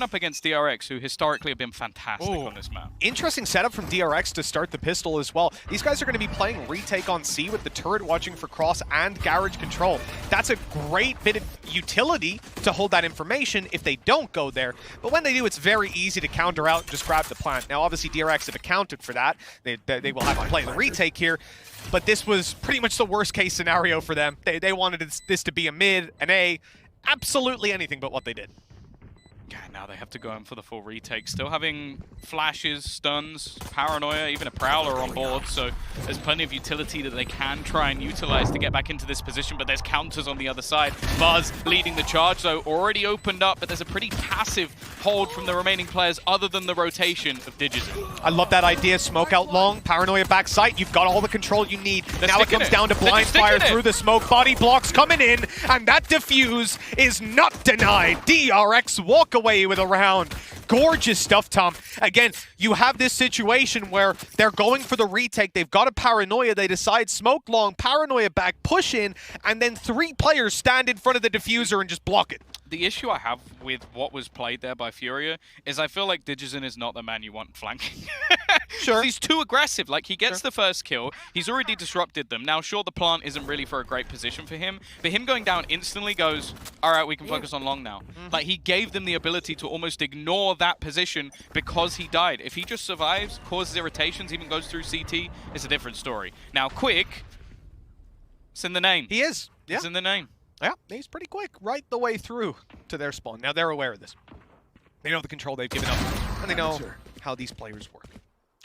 up against DRX, who historically have been fantastic on this map. Interesting setup from DRX to start the pistol as well. These guys are going to be playing retake on C with the turret watching for cross and garage control. That's a great bit of utility to hold that information if they don't go there. But when they do, it's very easy to counter out and just grab the plant. Now, obviously, DRX have accounted for that. They will have to play the retake here. But this was pretty much the worst case scenario for them. They wanted this to be a mid, an A, absolutely anything but what they did. Yeah, now they have to go in for the full retake. Still having flashes, stuns, paranoia, even a prowler on board. So there's plenty of utility that they can try and utilize to get back into this position. But there's counters on the other side. Buzz leading the charge, though, already opened up. But there's a pretty passive hold from the remaining players other than the rotation of Digizin. I love that idea. Smoke out long, paranoia backside. You've got all the control you need. Now it comes down to blind fire through the smoke. Body blocks coming in, and that defuse is not denied. DRX walk away with a round. Gorgeous stuff, Tom. Again, you have this situation where they're going for the retake. They've got a paranoia. They decide smoke long, paranoia back, push in, and then 3 players stand in front of the diffuser and just block it. The issue I have with what was played there by Furia is I feel like Digizin is not the man you want flanking. Sure. He's too aggressive. Like, he gets the first kill. He's already disrupted them. Now, sure, the plant isn't really for a great position for him, but him going down instantly goes, all right, we can focus on long now. Like, he gave them the ability to almost ignore that position because he died. If he just survives, causes irritations, even goes through CT, it's a different story. Now, Quick, it's in the name. He is. Yeah. It's in the name. Yeah, he's pretty quick right the way through to their spawn. Now, they're aware of this. They know the control they've given up, and they know how these players work.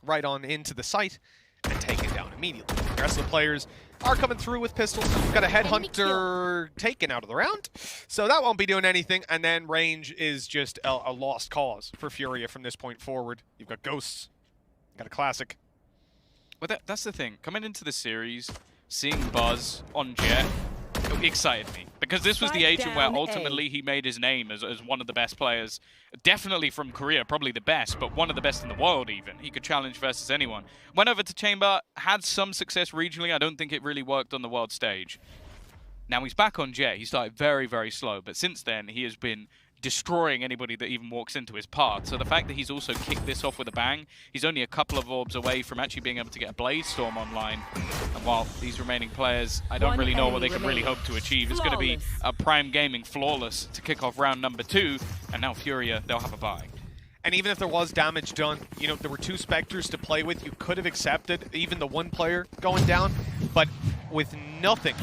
Right on into the site and take it down immediately. The rest of the players are coming through with pistols. We've got a headhunter taken out of the round, so that won't be doing anything. And then range is just a lost cause for Furia from this point forward. You've got Ghosts, got a classic. Well, that's the thing. Coming into the series, seeing Buzz on Jet, it excited me. Because this was the agent where ultimately he made his name as one of the best players. Definitely from Korea, probably the best, but one of the best in the world even. He could challenge versus anyone. Went over to Chamber, had some success regionally. I don't think it really worked on the world stage. Now he's back on Jet. He started very, very slow, but since then he has been destroying anybody that even walks into his path. So the fact that he's also kicked this off with a bang, he's only a couple of orbs away from actually being able to get a Blaze Storm online. And while these remaining players, I don't really know what they can really hope to achieve. It's going to be a Prime Gaming flawless to kick off round number 2. And now Furia, they'll have a bye. And even if there was damage done, you know, there were 2 Spectres to play with. You could have accepted even the 1 player going down. But with nothing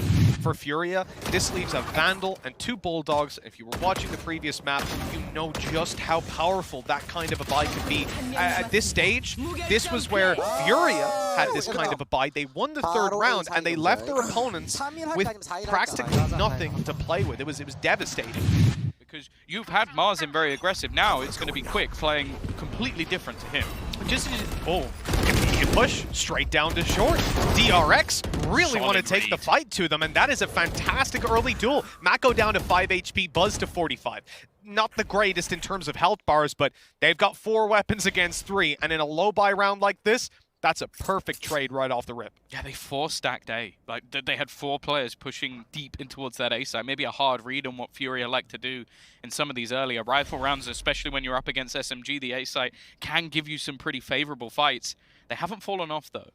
for Furia, this leaves a Vandal and 2 Bulldogs. If you were watching the previous map, you know just how powerful that kind of a buy could be. At this stage, this was where Furia had this kind of a buy. They won the 3rd round, and they left their opponents with practically nothing to play with. It was devastating. Because you've had Marzen very aggressive. Now it's going to be Quick playing completely different to him. Immediate push straight down to short. DRX really want to take the fight to them, and that is a fantastic early duel. Mako down to 5 HP, Buzz to 45. Not the greatest in terms of health bars, but they've got 4 weapons against 3, and in a low buy round like this, that's a perfect trade right off the rip. Yeah, they 4-stacked A. Like, they had 4 players pushing deep in towards that A side. Maybe a hard read on what Furia like to do in some of these earlier rifle rounds, especially when you're up against SMG. The A side can give you some pretty favorable fights. They haven't fallen off, though.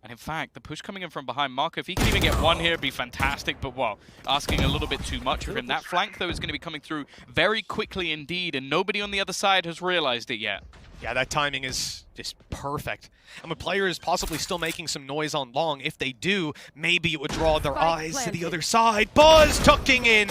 And in fact, the push coming in from behind Marco, if he can even get 1 here, it'd be fantastic. But, well, asking a little bit too much of him. That flank, though, is going to be coming through very quickly indeed, and nobody on the other side has realized it yet. Yeah, that timing is just perfect. And with players possibly still making some noise on long, if they do, maybe it would draw their eyes to the other side. Buzz tucking in,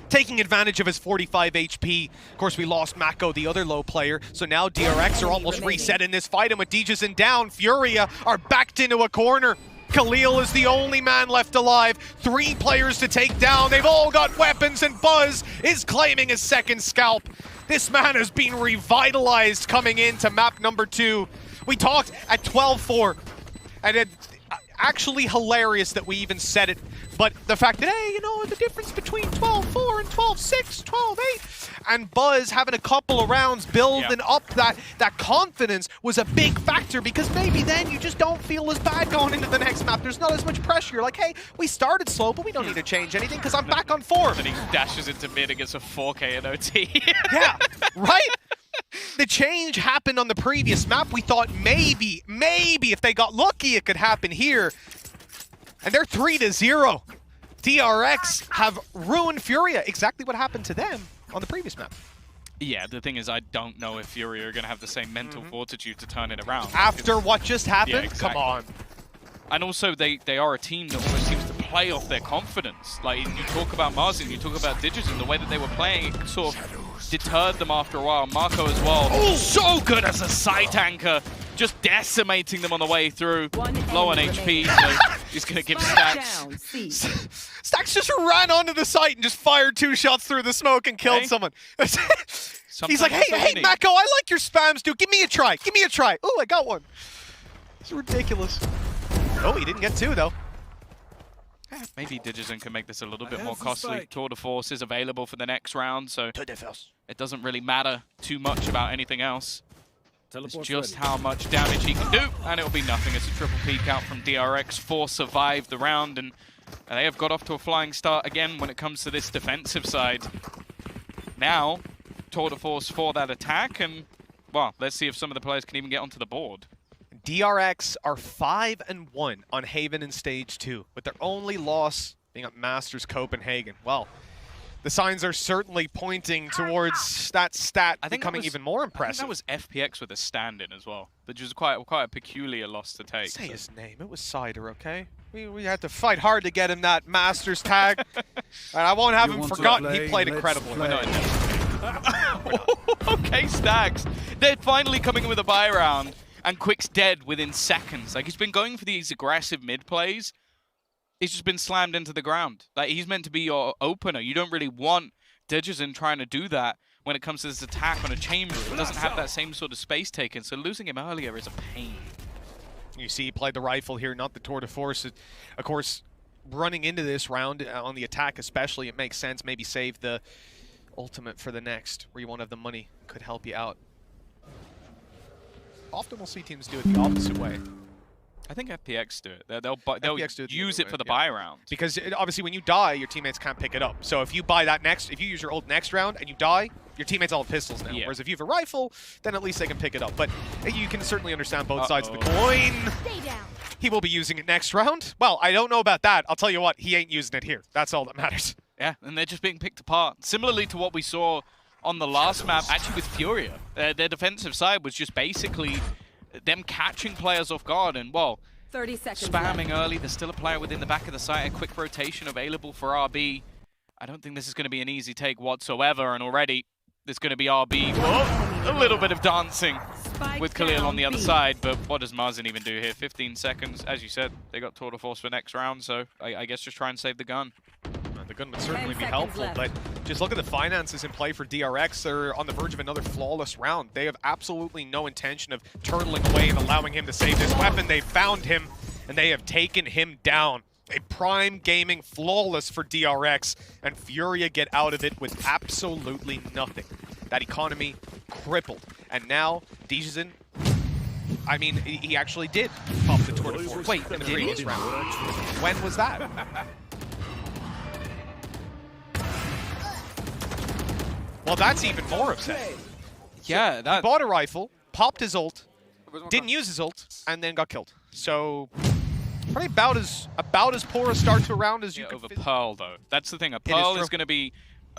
taking advantage of his 45 HP. Of course, we lost Mako, the other low player, so now DRX are almost reset in this fight, and with Digizin down, Furia are backed into a corner. Khalil is the only man left alive. 3 players to take down. They've all got weapons, and Buzz is claiming his 2nd scalp. This man has been revitalized coming into map number 2. We talked at 12-4, and it's actually hilarious that we even said it, but the fact that, hey, you know, the difference between 12-4 and 12-6, 12-8, and Buzz having a couple of rounds building up that confidence was a big factor, because maybe then you just don't feel as bad going into the next map. There's not as much pressure. You're like, hey, we started slow, but we don't need to change anything because I'm back on form. And he dashes into mid and gets a 4K in OT. Yeah, right? The change happened on the previous map. We thought maybe if they got lucky, it could happen here. And they're 3-0. DRX have ruined Furia. Exactly what happened to them on the previous map. Yeah, the thing is, I don't know if Furia are going to have the same mental fortitude to turn it around. After what just happened? Yeah, exactly. Come on. And also, they are a team that almost seems to play off their confidence. Like, you talk about Martin, you talk about Digison, the way that they were playing, it sort of deterred them after a while. Marco as well. Oh, so good as a site anchor, just decimating them on the way through. Low on HP, so he's going to give Stacks. Stacks just ran onto the site and just fired 2 shots through the smoke and killed someone. He's like, hey, Mako, I like your spams, dude. Give me a try. Give me a try. Oh, I got one. It's ridiculous. Oh, he didn't get 2, though. Maybe Digison can make this a little bit more costly. Tour de Force is available for the next round, so it doesn't really matter too much about anything else. It's just how much damage he can do, and it'll be nothing. It's a triple peek out from DRX. 4 survived the round, and they have got off to a flying start again when it comes to this defensive side. Now, Tour de Force for that attack, and, well, let's see if some of the players can even get onto the board. DRX are 5-1 on Haven in Stage 2, with their only loss being at Masters Copenhagen. Well, the signs are certainly pointing towards that stat becoming even more impressive. I think that was FPX with a stand-in as well, which was quite a peculiar loss to take. Say his name. It was Cider, okay? We had to fight hard to get him that Masters tag. And I won't have him forgotten. He played incredibly. Okay, Stacks. They're finally coming in with a buy round. And Quick's dead within seconds. Like, he's been going for these aggressive mid plays. He's just been slammed into the ground. Like, he's meant to be your opener. You don't really want Digison trying to do that when it comes to this attack on a chamber. It doesn't have that same sort of space taken, so losing him earlier is a pain. You see he played the rifle here, not the Tour de Force. Of course, running into this round, on the attack especially, it makes sense. Maybe save the ultimate for the next, where you won't have the money. Could help you out. Often we'll see teams do it the opposite way. I think FPX do it. They'll use it for the buy round. Because obviously when you die, your teammates can't pick it up. So if you buy that if you use your ult next round and you die, your teammates all have pistols now. Yeah. Whereas if you have a rifle, then at least they can pick it up. But you can certainly understand both sides of the coin. He will be using it next round. Well, I don't know about that. I'll tell you what, he ain't using it here. That's all that matters. Yeah, and they're just being picked apart. Similarly to what we saw on the last map, actually with Furia. Their defensive side was just basically them catching players off guard and, well, 30 seconds spamming early. There's still a player within the back of the site, a quick rotation available for RB. I don't think this is going to be an easy take whatsoever, and already there's going to be RB. Oh, a little bit of dancing with Khalil on the other side, but what does Marzin even do here? 15 seconds. As you said, they got Tour de Force for next round, so I guess just try and save the gun. The gun would certainly be helpful, but just look at the finances in play for DRX. They're on the verge of another flawless round. They have absolutely no intention of turtling away and allowing him to save this weapon. They found him, and they have taken him down. A prime gaming flawless for DRX, and Furia get out of it with absolutely nothing. That economy crippled. And now, Digison, I mean, he actually did pop the Tour de Force. Wait, in the previous round. When was that? Well, that's even more upsetting. Yeah, he bought a rifle, popped his ult, didn't use his ult, and then got killed. So, probably about as poor a start to a round as you could. Over Pearl, though. That's the thing. A Pearl is going to be,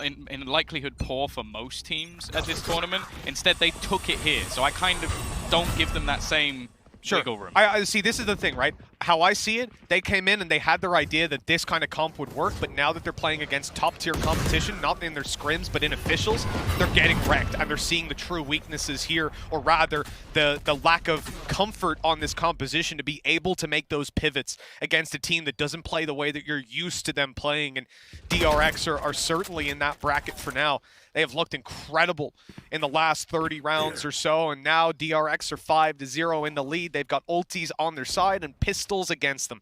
in likelihood, poor for most teams at this tournament. Instead, they took it here. So I kind of don't give them that same wiggle room. I see, this is the thing, right? How I see it, they came in and they had their idea that this kind of comp would work, but now that they're playing against top-tier competition, not in their scrims, but in officials, they're getting wrecked, and they're seeing the true weaknesses here, or rather, the lack of comfort on this composition to be able to make those pivots against a team that doesn't play the way that you're used to them playing, and DRX are certainly in that bracket for now. They have looked incredible in the last 30 rounds or so, and now DRX are 5-0 in the lead. They've got ultis on their side and pistols against them.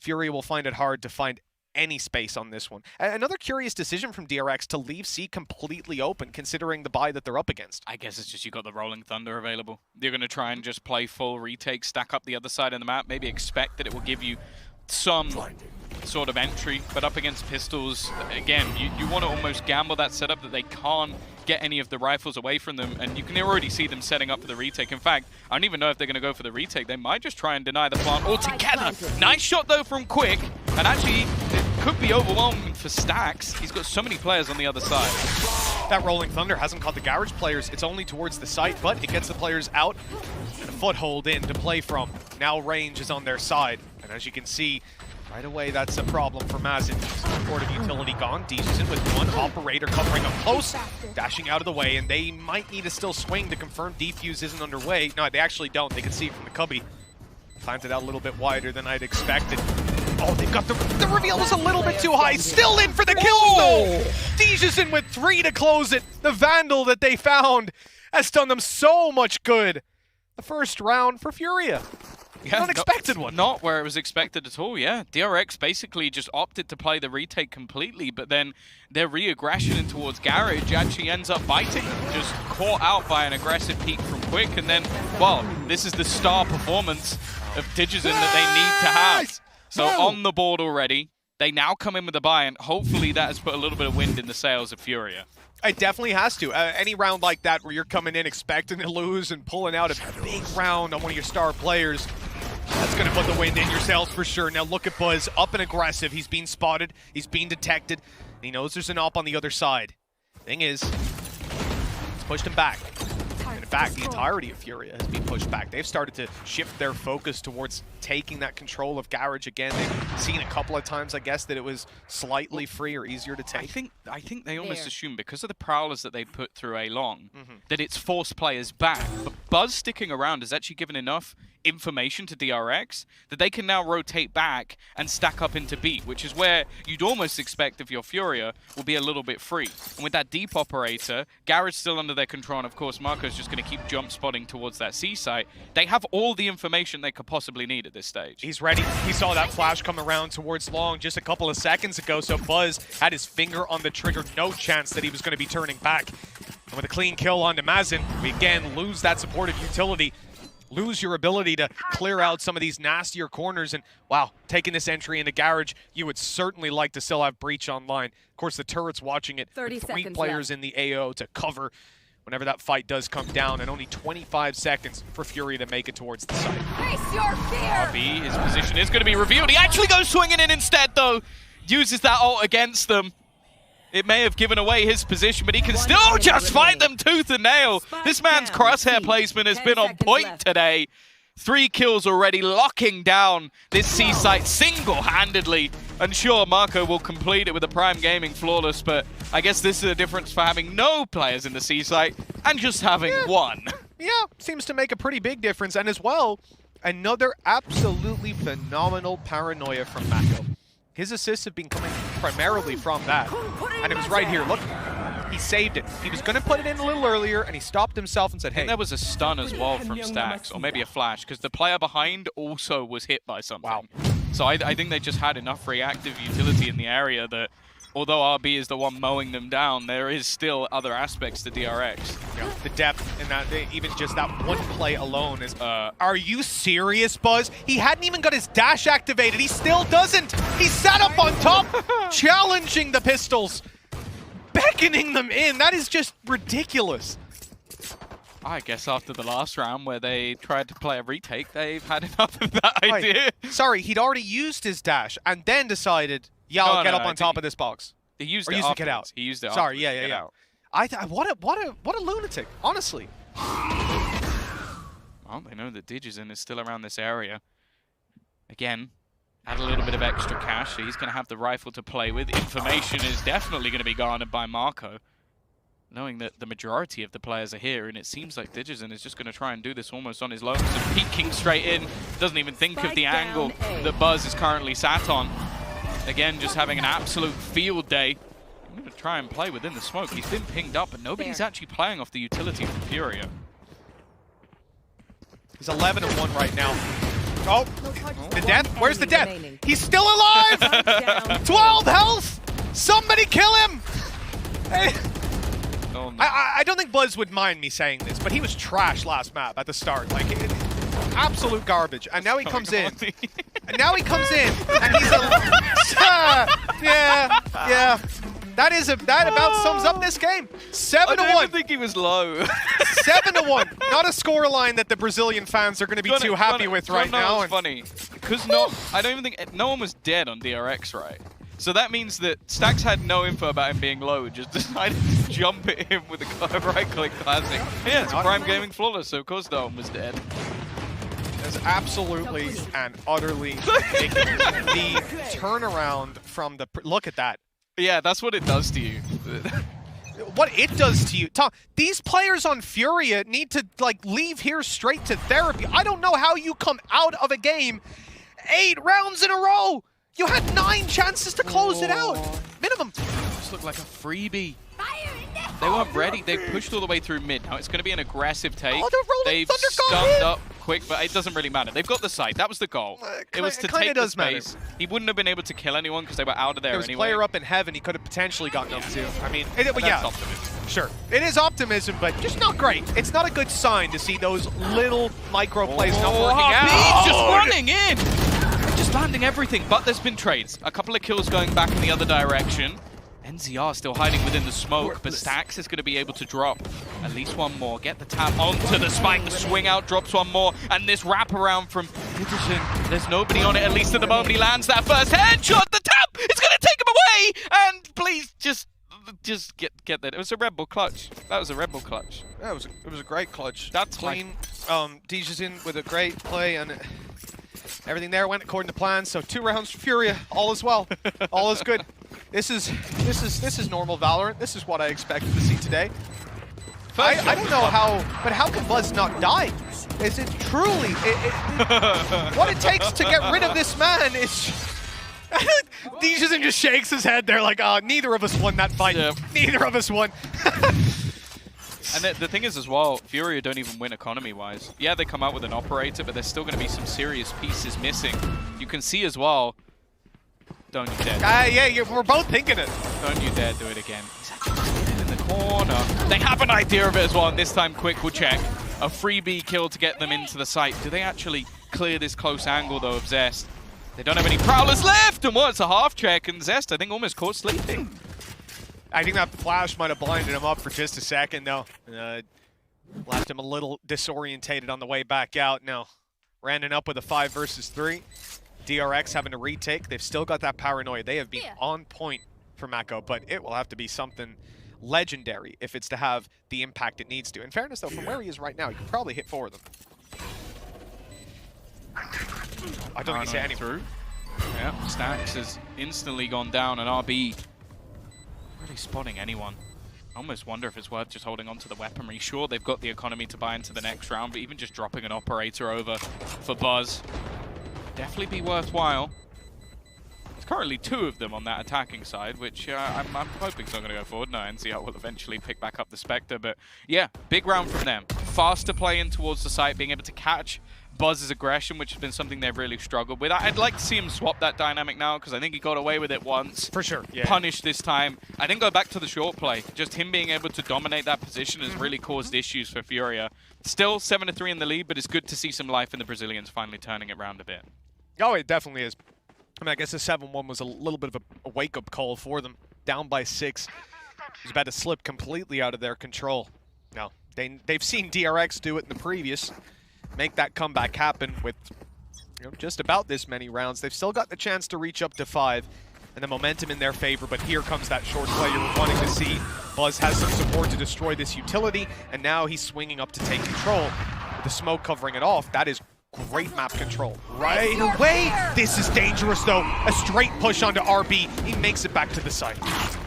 Furia will find it hard to find any space on this one. Another curious decision from DRX to leave C completely open, considering the buy that they're up against. I guess it's just you got the Rolling Thunder available. You're going to try and just play full retake, stack up the other side of the map, maybe expect that it will give you some sort of entry, but up against pistols, again, you want to almost gamble that setup that they can't get any of the rifles away from them, and you can already see them setting up for the retake. In fact, I don't even know if they're going to go for the retake. They might just try and deny the plant altogether. Nice shot, though, from Quick, and actually, it could be overwhelming for Stacks. He's got so many players on the other side. That Rolling Thunder hasn't caught the Garage players. It's only towards the site, but it gets the players out and a foothold in to play from. Now range is on their side, and as you can see, right away, that's a problem for Mazin. Supportive utility gone. Dee's in with one operator covering up close, dashing out of the way, and they might need to still swing to confirm defuse isn't underway. No, they actually don't. They can see it from the cubby. Planted out a little bit wider than I'd expected. Oh, they've got the reveal was a little bit too high. Still in for the kill, though. Dee's in with 3 to close it. The Vandal that they found has done them so much good. The first round for Furia. Yeah, unexpected one. Not where it was expected at all, yeah. DRX basically just opted to play the retake completely, but then their re-aggression in towards Garage actually ends up biting them. Just caught out by an aggressive peek from Quick, and then, well, this is the star performance of Digizon that they need to have. So on the board already, they now come in with a buy, and hopefully that has put a little bit of wind in the sails of Furia. It definitely has to. Any round like that where you're coming in expecting to lose and pulling out a big round on one of your star players, that's going to put the wind in your sails for sure. Now look at Buzz, up and aggressive. He's being spotted. He's being detected. He knows there's an op on the other side. Thing is, it's pushed him back. And in fact, the entirety of Furia has been pushed back. They've started to shift their focus towards taking that control of Garage again. They've seen a couple of times, I guess, that it was slightly free or easier to take. I think they almost assume, because of the Prowlers that they put through A-Long, that it's forced players back. But Buzz sticking around has actually given enough information to DRX that they can now rotate back and stack up into B, which is where you'd almost expect if your Furia will be a little bit free. And with that deep operator, Garage still under their control, and of course Marco's just going to keep jump spotting towards that C site. They have all the information they could possibly need at this stage. He's ready. He saw that flash come around towards Long just a couple of seconds ago, so Buzz had his finger on the trigger. No chance that he was going to be turning back. And with a clean kill onto Mazin, we again lose that supportive utility. Lose your ability to clear out some of these nastier corners, and wow, taking this entry into Garage, you would certainly like to still have Breach online. Of course, the turret's watching it. 30 3 seconds players left. in the AO to cover whenever that fight does come down, and only 25 seconds for Fury to make it towards the site. Face your fear! RB, his position is going to be revealed. He actually goes swinging in instead, though. Uses that ult against them. It may have given away his position, but he can still just fight them tooth and nail. This man's crosshair placement has been on point today. 3 kills already, locking down this C site single-handedly. And sure, Marco will complete it with a Prime Gaming flawless, but I guess this is the difference for having no players in the C site and just having one. Yeah, seems to make a pretty big difference. And as well, another absolutely phenomenal paranoia from Mako. His assists have been coming primarily from that. And it was right here. Look, he saved it. He was going to put it in a little earlier, and he stopped himself and said, hey. I think there was a stun as well from Stacks, or maybe a flash, because the player behind also was hit by something. Wow. So I think they just had enough reactive utility in the area that, although RB is the one mowing them down, there is still other aspects to DRX. Yeah, the depth in that, even just that one play alone is, are you serious, Buzz? He hadn't even got his dash activated. He still doesn't. He sat up on top, challenging the pistols, beckoning them in. That is just ridiculous. I guess after the last round where they tried to play a retake, they've had enough of that idea. Sorry, he'd already used his dash and then decided, yeah, I'll get up on top of this box. He used or it used to get out. He used it. Sorry, yeah. What a lunatic, honestly. Well, they know that Digizon is still around this area. Again, add a little bit of extra cash, so he's going to have the rifle to play with. Information is definitely going to be garnered by Marco, knowing that the majority of the players are here, and it seems like Digizon is just going to try and do this almost on his own. So peeking straight in, doesn't even think of the angle that Buzz is currently sat on. Again, just having an absolute field day. I'm going to try and play within the smoke. He's been pinged up, but nobody's actually playing off the utility from Furia. He's 11-1 right now. Oh, the death? Where's the death? He's still alive! 12 health! Somebody kill him! Hey. Oh, no. I don't think Buzz would mind me saying this, but he was trash last map at the start. Like, absolute garbage. And now he comes in. now he comes in, and he's yeah. That about sums up this game. 7-1. I don't even think he was low. 7-1. Not a scoreline that the Brazilian fans are going to be too happy with right now. It's funny because I don't even think no one was dead on DRX, right? So that means that Stax had no info about him being low, just decided to jump at him with a right-click classic. Yeah, it's Prime Gaming Flawless, so of course no one was dead. It's absolutely and utterly ridiculous. The turnaround from the... Look at that. Yeah, that's what it does to you. What it does to you. Tom, these players on Furia need to like leave here straight to therapy. I don't know how you come out of a game 8 rounds in a row. You had 9 chances to close it out. Minimum. This looked like a freebie. They weren't ready. They pushed all the way through mid. Now it's going to be an aggressive take. Oh, they've stunned up quick, but it doesn't really matter. They've got the site. That was the goal. It was to take the space. He wouldn't have been able to kill anyone because they were out of there anyway. There was a player up in heaven. He could have potentially gotten up too. I mean, yeah, optimism. Sure. It is optimism, but just not great. It's not a good sign to see those little micro plays not working out. Just running in. Just landing everything, but there's been trades. A couple of kills going back in the other direction. NZR still hiding within the smoke, but Stax is going to be able to drop at least one more. Get the tap onto the spike, the swing out drops one more, and this wraparound from Peterson. There's nobody on it, at least at the moment he lands that first headshot. The tap, it's going to take him away, and please just get that. It was a Red Bull clutch. That was a Red Bull clutch. Yeah, it was a great clutch. That's clean. Deja's in with a great play, and everything there went according to plan. So 2 rounds for Furia, all is well, all is good. This is normal Valorant. This is what I expected to see today. I don't know how can Buzz not die? Is it truly what it takes to get rid of this man is? Deja's just shakes his head. They're like, neither of us won that fight. Yeah. Neither of us won. And the thing is as well, Furia don't even win economy-wise. Yeah, they come out with an operator, but there's still going to be some serious pieces missing. You can see as well. Don't you dare. Yeah, we're both thinking it. Don't you dare do it again. In the corner. They have an idea of it as well, and this time Quick will check. A freebie kill to get them into the site. Do they actually clear this close angle, though, of Zest? They don't have any Prowlers left, and it's a half check, and Zest, I think, almost caught sleeping. I think that flash might have blinded him up for just a second, though. Left him a little disorientated on the way back out. Now, Randon up with a 5 versus 3. DRX having to retake. They've still got that paranoia. They have been on point for Mako, but it will have to be something legendary if it's to have the impact it needs to. In fairness, though, from where he is right now, he could probably hit 4 of them. I don't think he's hit any through. Yeah, Stax has instantly gone down, and RB really spotting anyone. I almost wonder if it's worth just holding on to the weaponry. Sure, they've got the economy to buy into the next round, but even just dropping an operator over for Buzz definitely be worthwhile. There's currently 2 of them on that attacking side, which I'm hoping is not going to go forward. No, NCR will eventually pick back up the Spectre, but yeah, big round from them. Faster play in towards the site, being able to catch Buzz's aggression, which has been something they've really struggled with. I'd like to see him swap that dynamic now, because I think he got away with it once. For sure, yeah. Punished this time. I think go back to the short play. Just him being able to dominate that position has really caused issues for Furia. Still 7-3 in the lead, but it's good to see some life in the Brazilians finally turning it around a bit. Oh, it definitely is. I mean, I guess the 7-1 was a little bit of a wake-up call for them. Down by 6. He's about to slip completely out of their control. No, they've seen DRX do it in the previous. Make that comeback happen with just about this many rounds. They've still got the chance to reach up to 5 and the momentum in their favor, but here comes that short play you were wanting to see. Buzz has some support to destroy this utility, and now he's swinging up to take control. With the smoke covering it off, that is great map control. Right away! This is dangerous, though. A straight push onto RB. He makes it back to the site.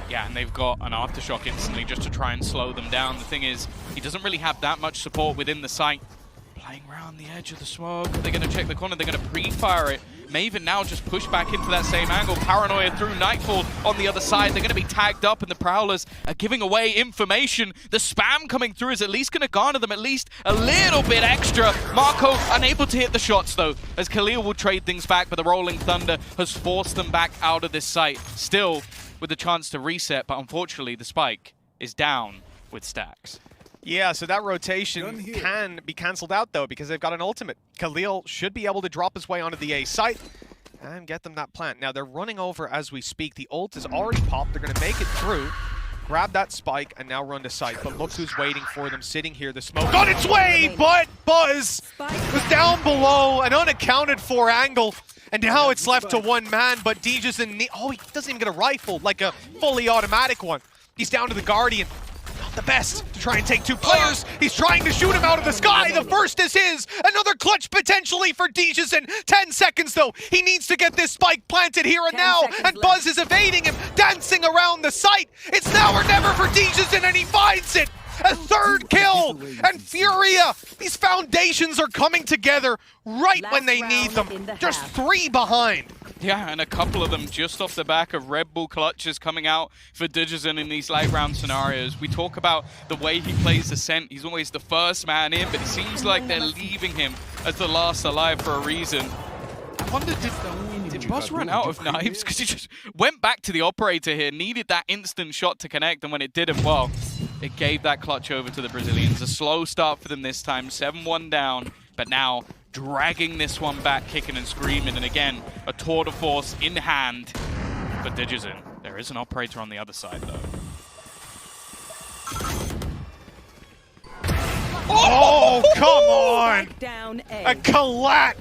Yeah, and they've got an aftershock instantly just to try and slow them down. The thing is, he doesn't really have that much support within the site. Playing around the edge of the smoke. They're going to check the corner. They're going to pre-fire it. Maven now just push back into that same angle. Paranoia through Nightfall on the other side. They're going to be tagged up, and the Prowlers are giving away information. The spam coming through is at least going to garner them at least a little bit extra. Marco unable to hit the shots, though, as Khalil will trade things back, but the Rolling Thunder has forced them back out of this site. Still with the chance to reset, but unfortunately the spike is down with Stax. Yeah, so that rotation can be cancelled out, though, because they've got an ultimate. Khalil should be able to drop his way onto the A site. and get them that plant. Now they're running over as we speak. The ult is already popped. They're going to make it through, grab that spike, and now run to site. But look who's waiting for them, sitting here. The smoke on its way, but Buzz was down below, an unaccounted for angle. And now it's left to one man, but Deeja's in need. Oh, he doesn't even get a rifle, like a fully automatic one. He's down to the Guardian. Not the best to try and take two players. He's trying to shoot him out of the sky. The first is his. Another clutch potentially for Deeja's in 10 seconds, though. He needs to get this spike planted here and now, and Buzz is evading him, dancing around the site. It's now or never for Deeja's, and he finds it. A third kill, and Furia, these foundations are coming together right when they need them. Just 3 behind. Yeah, and a couple of them just off the back of Red Bull clutches coming out for Digizon in these late round scenarios. We talk about the way he plays Ascent. He's always the first man in, but it seems like they're leaving him as the last alive for a reason. I wonder, did Buzz run out of knives? Because he just went back to the operator here, needed that instant shot to connect, and when it didn't, well, it gave that clutch over to the Brazilians. A slow start for them this time, 7-1 down, but now dragging this one back, kicking and screaming, and again, a tour de force in hand for Digizon. There is an operator on the other side, though. Oh, come on! A collat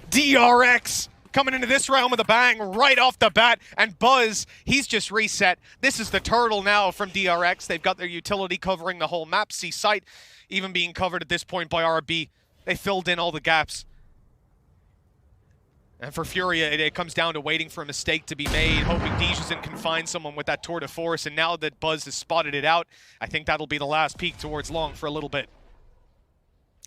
DRX coming into this round with a bang right off the bat, and Buzz, he's just reset. This is the turtle now from DRX. They've got their utility covering the whole map. See site even being covered at this point by RB. They filled in all the gaps. And for Furia, it comes down to waiting for a mistake to be made, hoping Digizon can find someone with that tour de force, and now that Buzz has spotted it out, I think that'll be the last peek towards long for a little bit.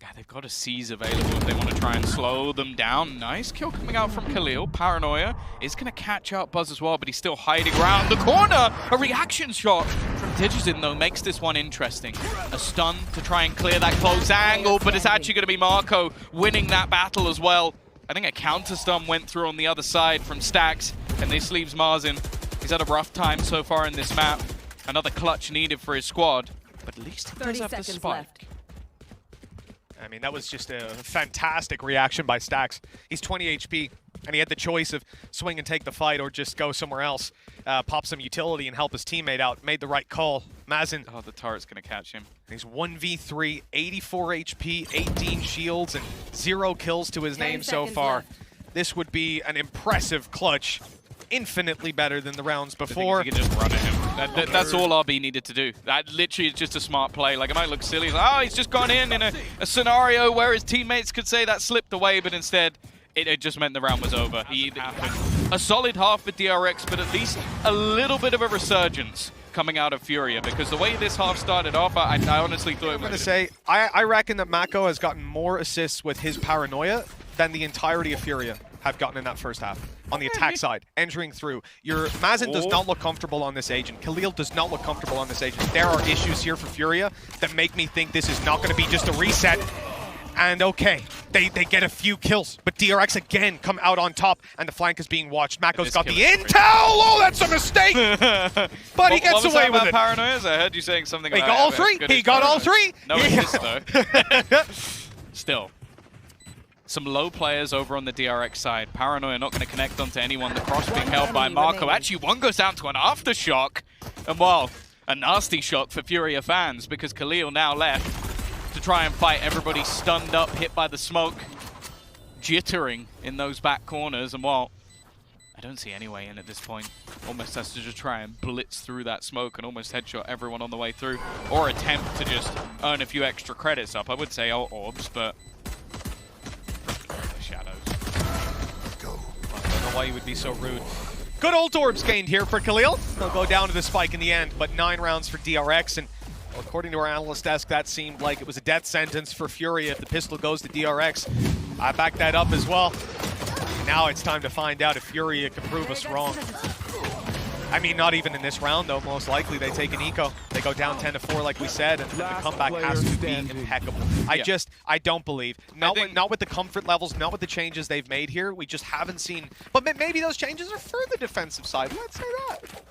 Yeah, they've got a seize available if they want to try and slow them down. Nice kill coming out from Khalil. Paranoia is going to catch up Buzz as well, but he's still hiding around the corner. A reaction shot from Digizon, though, makes this one interesting. A stun to try and clear that close angle, but it's actually going to be Marco winning that battle as well. I think a counter stun went through on the other side from Stax, and this leaves Marzin. He's had a rough time so far in this map. Another clutch needed for his squad, but at least he does have the spike. Left. I mean, that was just a fantastic reaction by Stax. He's 20 HP, and he had the choice of swing and take the fight or just go somewhere else, pop some utility and help his teammate out. Made the right call. Mazin. Oh, the turret's going to catch him. He's 1v3, 84 HP, 18 shields, and 0 kills to his name so far. Left. This would be an impressive clutch. Infinitely better than the rounds before. He can just run at him. That's all RB needed to do. That literally is just a smart play. Like, it might look silly. Like, oh, he's just gone in a scenario where his teammates could say that slipped away, but instead, it just meant the round was over. He happened. A solid half for DRX, but at least a little bit of a resurgence coming out of Furia, because the way this half started off, I honestly thought it was... I'm going to say, I reckon that Mako has gotten more assists with his Paranoia than the entirety of Furia have gotten in that first half. On the attack side, entering through. Your Mazin does not look comfortable on this agent. Khalil does not look comfortable on this agent. There are issues here for Furia that make me think this is not going to be just a reset. And okay, they get a few kills, but DRX again come out on top, and the flank is being watched. Mako's got the intel! Oh, that's a mistake! But he gets away with it. Paranoias? I heard you saying something about... He got all three! He got all three! No assist, though. Still. Some low players over on the DRX side. Paranoia not going to connect onto anyone. The cross being held by Marco. Actually, one goes down to an aftershock. And well, a nasty shock for Furia fans, because Khalil now left to try and fight everybody stunned up, hit by the smoke, jittering in those back corners. And well, I don't see any way in at this point. Almost has to just try and blitz through that smoke and almost headshot everyone on the way through, or attempt to just earn a few extra credits up. I would say orbs, but shadows. I don't know why you would be so rude. Good old orbs gained here for Khalil. They'll go down to the spike in the end, but 9 rounds for DRX, and well, according to our analyst desk, that seemed like it was a death sentence for Furia if the pistol goes to DRX. I backed that up as well. Now it's time to find out if Furia can prove us wrong. I mean, not even in this round, though. Most likely they take an eco. They go down 10-4, like we said, and the comeback has to be impeccable. I don't believe. Not with the comfort levels, not with the changes they've made here. We just haven't seen. But maybe those changes are for the defensive side. Let's say that.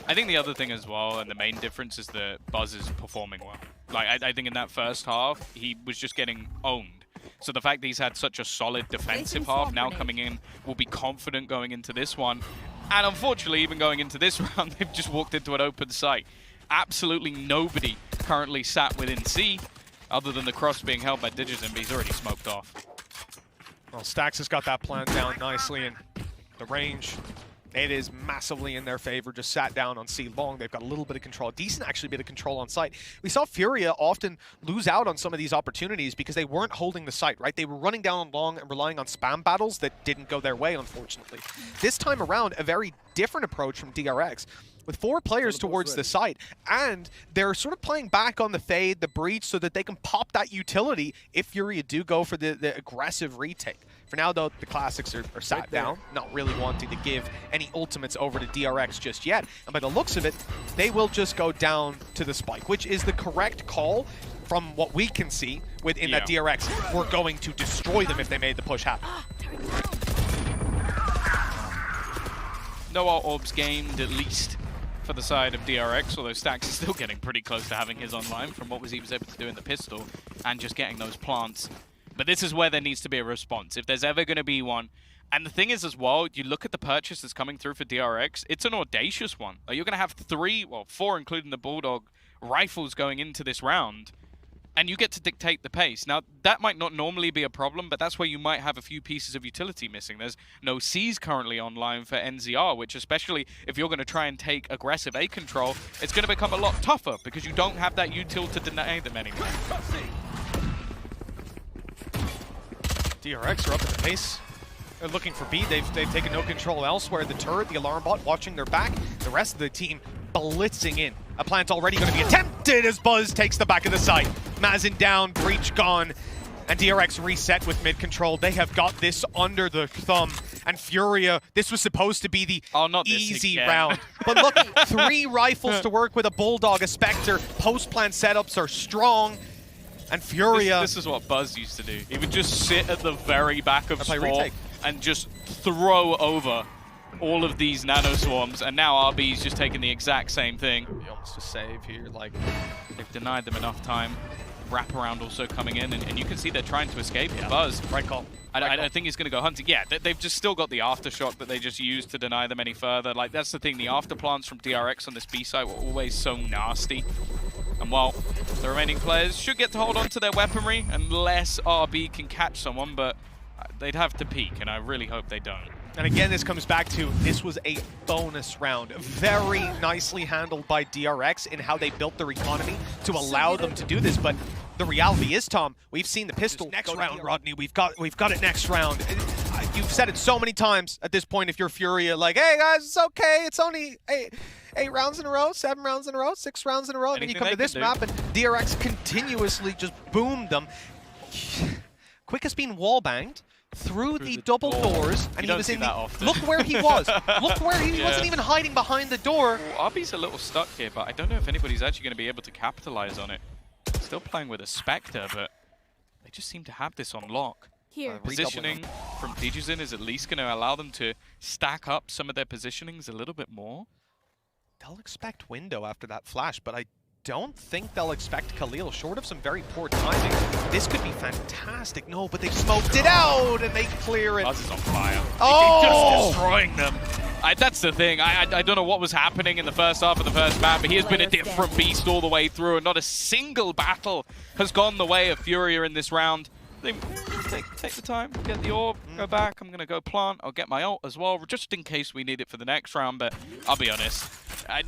I think the other thing as well, and the main difference, is that Buzz is performing well. Like, I think in that first half, he was just getting owned. So the fact that he's had such a solid defensive half, now coming in, will be confident going into this one. And unfortunately, even going into this round, they've just walked into an open site. Absolutely nobody currently sat within C, other than the cross being held by Digizin, but he's already smoked off. Well, Stax has got that plan down nicely, and the range, it is massively in their favor. Just sat down on C long. They've got a little bit of control, decent actually bit of control on site. We saw Furia often lose out on some of these opportunities because they weren't holding the site, right? They were running down on long and relying on spam battles that didn't go their way, unfortunately. This time around, a very different approach from DRX. With 4 players towards the site, and they're sort of playing back on the fade, the breach, so that they can pop that utility if Furia do go for the aggressive retake. For now, though, the Classics are sat down, not really wanting to give any ultimates over to DRX just yet. And by the looks of it, they will just go down to the spike, which is the correct call from what we can see within that DRX. We're going to destroy them if they made the push happen. No orbs gained, at least for the side of DRX, although Stax is still getting pretty close to having his online from what he was able to do in the pistol and just getting those plants. But this is where there needs to be a response, if there's ever going to be one. And the thing is as well, you look at the purchase that's coming through for DRX, it's an audacious one. Like, you're going to have 4 including the Bulldog rifles going into this round, and you get to dictate the pace. Now, that might not normally be a problem, but that's where you might have a few pieces of utility missing. There's no Cs currently online for NZR, which especially if you're going to try and take aggressive A control, it's going to become a lot tougher because you don't have that util to deny them anymore. DRX are up at the pace. They're looking for B. They've taken no control elsewhere. The turret, the alarm bot watching their back. The rest of the team blitzing in. A plant already going to be attempted as Buzz takes the back of the site. Mazin down, breach gone, and DRX reset with mid control. They have got this under the thumb. And Furia, this was supposed to be the easy round. But look, 3 rifles to work with, a Bulldog, a Spectre. Post-plant setups are strong. And Furia... This is what Buzz used to do. He would just sit at the very back of Sport and just throw over all of these nano swarms, and now RB's just taking the exact same thing. He almost a save here, like they've denied them enough time. Wraparound also coming in, and you can see they're trying to escape. Buzz, right call. I think he's going to go hunting. Yeah, they've just still got the aftershock that they just used to deny them any further. Like, that's the thing, the afterplants from DRX on this B site were always so nasty. And while the remaining players should get to hold on to their weaponry unless RB can catch someone, but they'd have to peek, and I really hope they don't. And again, this comes back to, this was a bonus round. Very nicely handled by DRX in how they built their economy to allow them to do this. But the reality is, Tom, we've seen the pistol. Next round, Rodney, we've got it next round. You've said it so many times at this point if you're Furia, like, hey guys, it's okay. It's only 8 rounds in a row, 7 rounds in a row, 6 rounds in a row. And then you come to this map and DRX continuously just boomed them. Quickest being wall-banged through the double doors, and he was in the... Look where he was. Look where he wasn't even hiding behind the door. Well, RB's a little stuck here, but I don't know if anybody's actually going to be able to capitalize on it. Still playing with a Spectre, but they just seem to have this on lock. Positioning from Digizin is at least going to allow them to stack up some of their positionings a little bit more. They'll expect window after that flash, but I don't think they'll expect Khalil, short of some very poor timing. This could be fantastic. No, but they've smoked it out, and they clear it. Buzz is on fire. Oh! Just destroying them. That's the thing. I don't know what was happening in the first half of the first map, but he has been a different beast all the way through, and not a single battle has gone the way of Furia in this round. They take the time, get the orb, go back. I'm going to go plant. I'll get my ult as well, just in case we need it for the next round. But I'll be honest,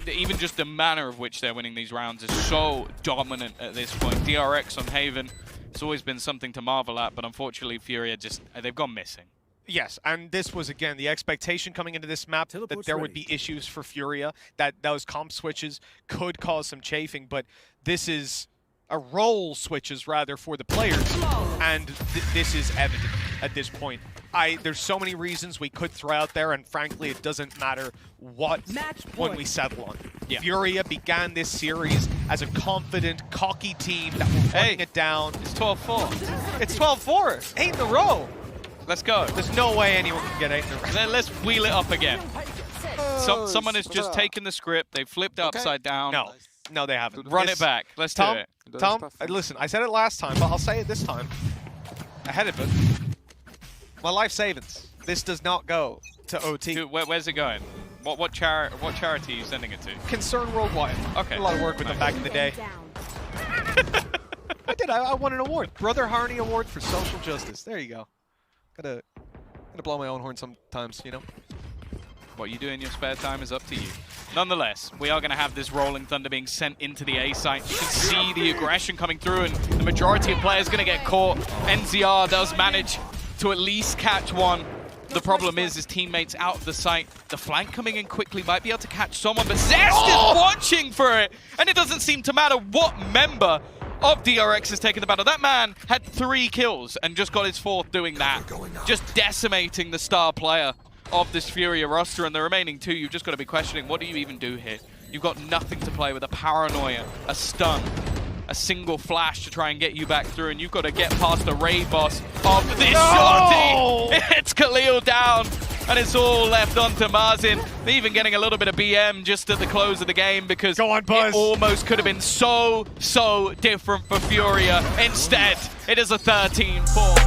even just the manner of which they're winning these rounds is so dominant at this point. DRX on Haven, it's always been something to marvel at, but unfortunately Furia they've gone missing. Yes, and this was, again, the expectation coming into this map that there would be issues for Furia, that those comp switches could cause some chafing, but this is a role switches rather for the players, and this is evident at this point. There's so many reasons we could throw out there, and frankly, it doesn't matter what when we settle on. Yeah. Furia began this series as a confident, cocky team that were running it down. It's 12-4. It's 12-4. 8 in a row. Let's go. There's no way anyone can get 8 in a row. Let's wheel it up again. Someone has just taken the script. They flipped it upside down. No, they haven't. Run it back. Let's do it. Tom, listen, I said it last time, but I'll say it this time. ahead of it. My life savings. This does not go to OT. Dude, where's it going? What charity are you sending it to? Concern Worldwide. Okay. Did a lot of work with them back in the day. I did. I won an award. Brother Harney Award for Social Justice. There you go. Gotta blow my own horn sometimes, you know? What you do in your spare time is up to you. Nonetheless, we are going to have this Rolling Thunder being sent into the A site. You can see the aggression coming through, and the majority of players going to get caught. NZR does manage to at least catch one. The problem is his teammates out of the site. The flank coming in quickly might be able to catch someone, but Zest is watching for it, and it doesn't seem to matter what member of DRX is taking the battle. That man had 3 kills and just got his 4th doing that. Just decimating the star player of this Furia roster, and the remaining 2, you've just got to be questioning, what do you even do here? You've got nothing to play with, a paranoia, a stun, a single flash to try and get you back through, and you've got to get past the raid boss of this shorty. It's Khalil down, and it's all left onto Marzin. They're even getting a little bit of BM just at the close of the game, because Go on, Buzz. it almost could have been so different for Furia. Instead, it is a 13-4.